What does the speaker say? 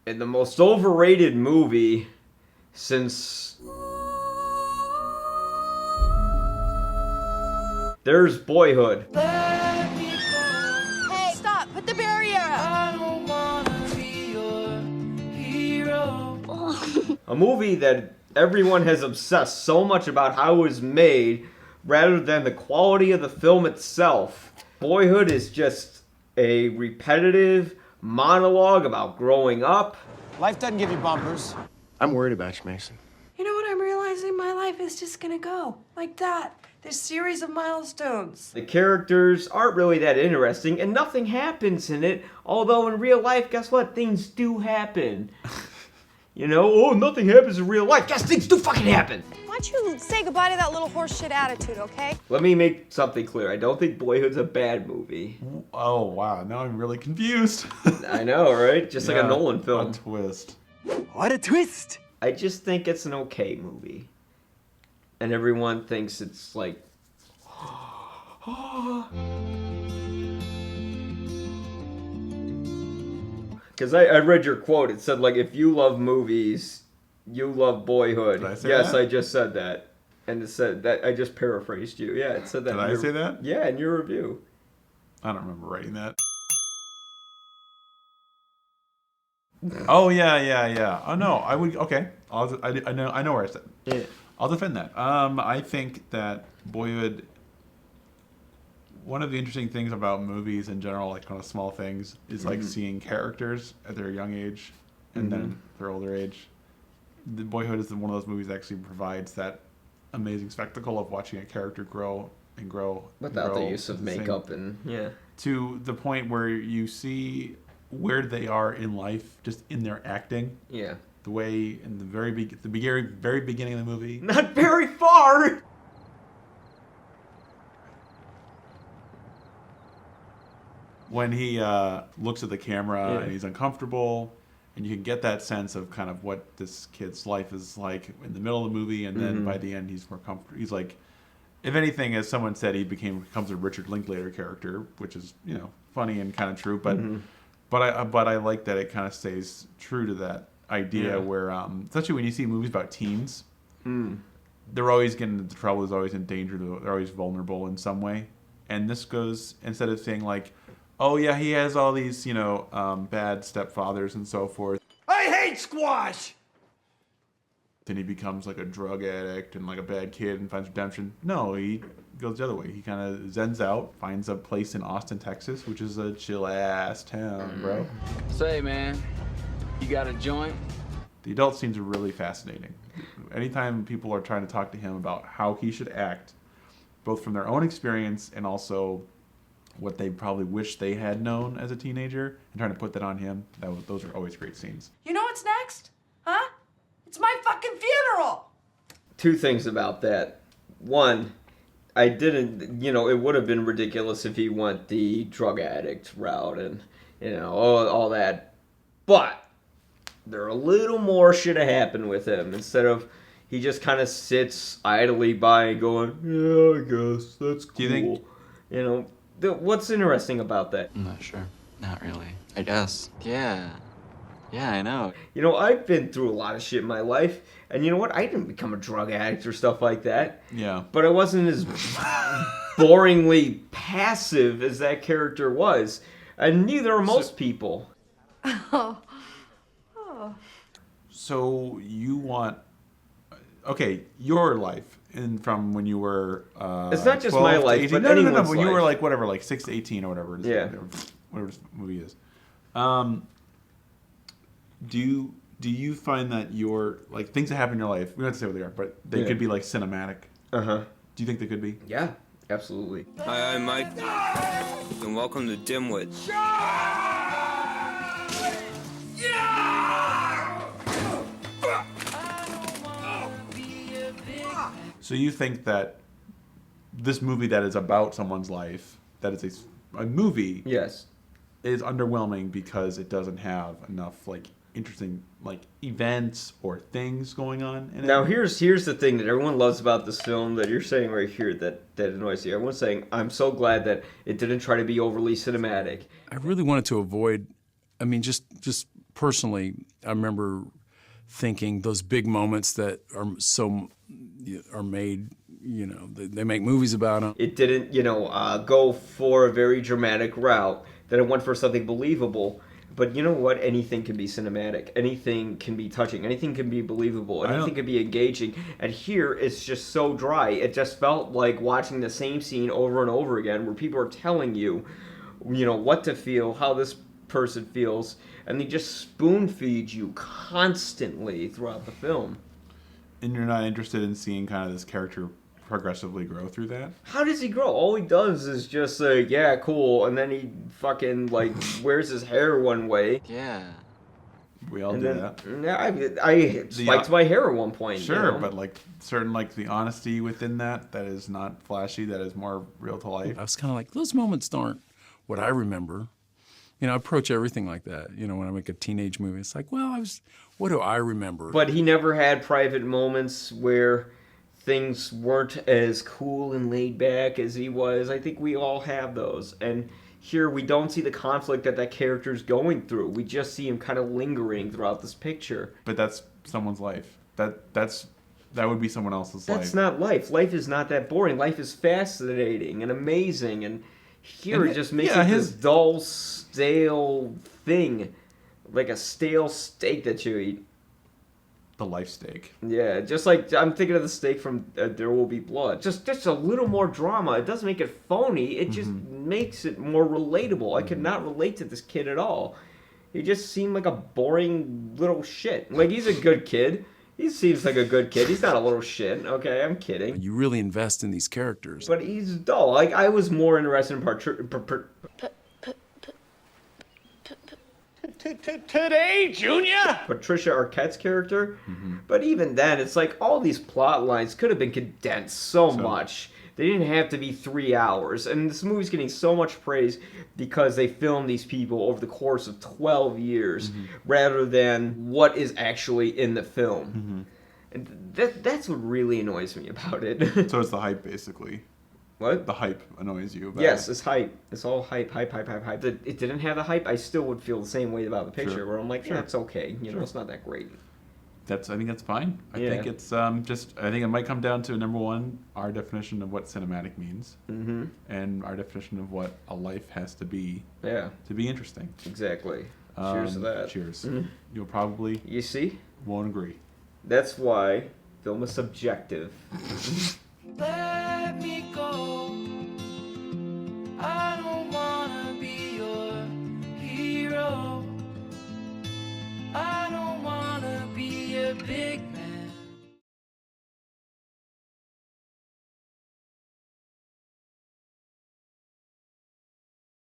And the most overrated movie since... There's Boyhood. Hey, stop! Put the barrier up! I don't wanna be your hero. A movie that everyone has obsessed so much about how it was made rather than the quality of the film itself. Boyhood is just a repetitive monologue about growing up. Life doesn't give you bumpers. I'm worried about you, Mason. You know what I'm realizing? My life is just gonna go like that. This series of milestones. The characters aren't really that interesting, and nothing happens in it. Although in real life, guess what? Things do happen. You know, oh, nothing happens in real life. Guess things do fucking happen. Why don't you say goodbye to that little horseshit attitude, okay? Let me make something clear. I don't think Boyhood's a bad movie. Oh, wow. Now I'm really confused. I know, right? Just like a Nolan film. A twist. What a twist! I just think it's an okay movie. And everyone thinks it's like... Because I read your quote. It said, like, if you love movies, you love Boyhood. Did I say yes, that? I just said that. And it said that. I just paraphrased you. Yeah, it said that. Did I say that? Yeah, in your review. I don't remember writing that. Oh, yeah. Oh, no, I would... Okay. I know where I said. Yeah. I'll defend that. I think that Boyhood... One of the interesting things about movies in general, like kind of small things, is like seeing characters at their young age and then their older age. The Boyhood is one of those movies that actually provides that amazing spectacle of watching a character grow and grow. Without the use of makeup and, yeah. To the point where you see where they are in life, just in their acting. Yeah. The way in the very beginning of the movie. Not very far! When he looks at the camera and he's uncomfortable, and you can get that sense of kind of what this kid's life is like in the middle of the movie, and then by the end he's more comfortable. He's like, if anything, as someone said, he becomes a Richard Linklater character, which is, you know, funny and kind of true. But I like that it kind of stays true to that idea where, especially when you see movies about teens, they're always getting into trouble, they're always in danger, they're always vulnerable in some way. And this goes, instead of saying like, oh yeah, he has all these, you know, bad stepfathers and so forth. I hate squash! Then he becomes like a drug addict and like a bad kid and finds redemption. No, he goes the other way. He kind of zens out, finds a place in Austin, Texas, which is a chill-ass town, bro. Say, man, you got a joint? The adult scenes are really fascinating. Anytime people are trying to talk to him about how he should act, both from their own experience and also what they probably wish they had known as a teenager, and trying to put that on him, those are always great scenes. You know what's next? Huh? It's my fucking funeral! Two things about that. One, I didn't, you know, it would have been ridiculous if he went the drug addict route and, you know, all that. But there a little more should have happened with him instead of he just kind of sits idly by and going, yeah, I guess that's cool. Do you think? You know, what's interesting about that? I'm not sure. Not really. I guess. Yeah. Yeah, I know. You know, I've been through a lot of shit in my life, and you know what? I didn't become a drug addict or stuff like that. Yeah. But I wasn't as boringly passive as that character was. And neither are most people. So you want... Okay, your life, and from when you were it's not just my life, but anyone's no. When you were life. like whatever, like 6 to 18 or whatever it is, Yeah. whatever this movie is. Do you find that your like things that happen in your life? We don't have to say what they are, but they could be like cinematic. Do you think they could be? Yeah, absolutely. Hi, I'm Mike, and welcome to Dimwit. So you think that this movie that is about someone's life, that is a movie, Yes. is underwhelming because it doesn't have enough like interesting like events or things going on in it? Now here's the thing that everyone loves about this film that you're saying right here that annoys you. Everyone's saying, I'm so glad that it didn't try to be overly cinematic. I really wanted to avoid, I mean, just personally, I remember thinking those big moments that are made, they make movies about them. It didn't, go for a very dramatic route. That it went for something believable. But you know what? Anything can be cinematic. Anything can be touching. Anything can be believable. Anything can be engaging. And here, it's just so dry. It just felt like watching the same scene over and over again, where people are telling you, what to feel, how this person feels, and they just spoon feed you constantly throughout the film. And you're not interested in seeing kind of this character progressively grow through that? How does he grow? All he does is just say, yeah, cool, and then he fucking, wears his hair one way. Yeah. We all do that. Yeah, I spiked my hair at one point. Sure, but the honesty within that is not flashy, that is more real to life. I was kind of like, those moments aren't what I remember. I approach everything like that. When I make a teenage movie, it's like, well, what do I remember? But he never had private moments where things weren't as cool and laid back as he was. I think we all have those. And here we don't see the conflict that character's going through. We just see him kind of lingering throughout this picture. But that's someone's life. That would be someone else's life. That's not life. Life is not that boring. Life is fascinating and amazing. And here it just makes it this dull, stale thing. Like a stale steak that you eat. The life steak. Yeah, just like I'm thinking of the steak from There Will Be Blood. Just a little more drama. It doesn't make it phony. It just makes it more relatable. I could not relate to this kid at all. He just seemed like a boring little shit. Like, he's a good kid. He seems like a good kid. He's not a little shit. Okay, I'm kidding. You really invest in these characters. But he's dull. Like, I was more interested in Today, Junior? Patricia Arquette's character. But even then, it's like all these plot lines could have been condensed so much. They didn't have to be 3 hours. And this movie's getting so much praise because they filmed these people over the course of 12 years rather than what is actually in the film. And that's what really annoys me about it. So it's the hype, basically. What? The hype annoys you about Yes, it. it's hype. It's all hype. It didn't have the hype, I still would feel the same way about the picture, where I'm like, yeah, it's okay. It's not that great. I think that's fine. I think it's I think it might come down to, number one, our definition of what cinematic means. And our definition of what a life has to be to be interesting. Exactly. Cheers to that. Cheers. You'll probably... You see? Won't agree. That's why film is subjective. Let me go. I don't wanna be your hero. I don't wanna be a big man.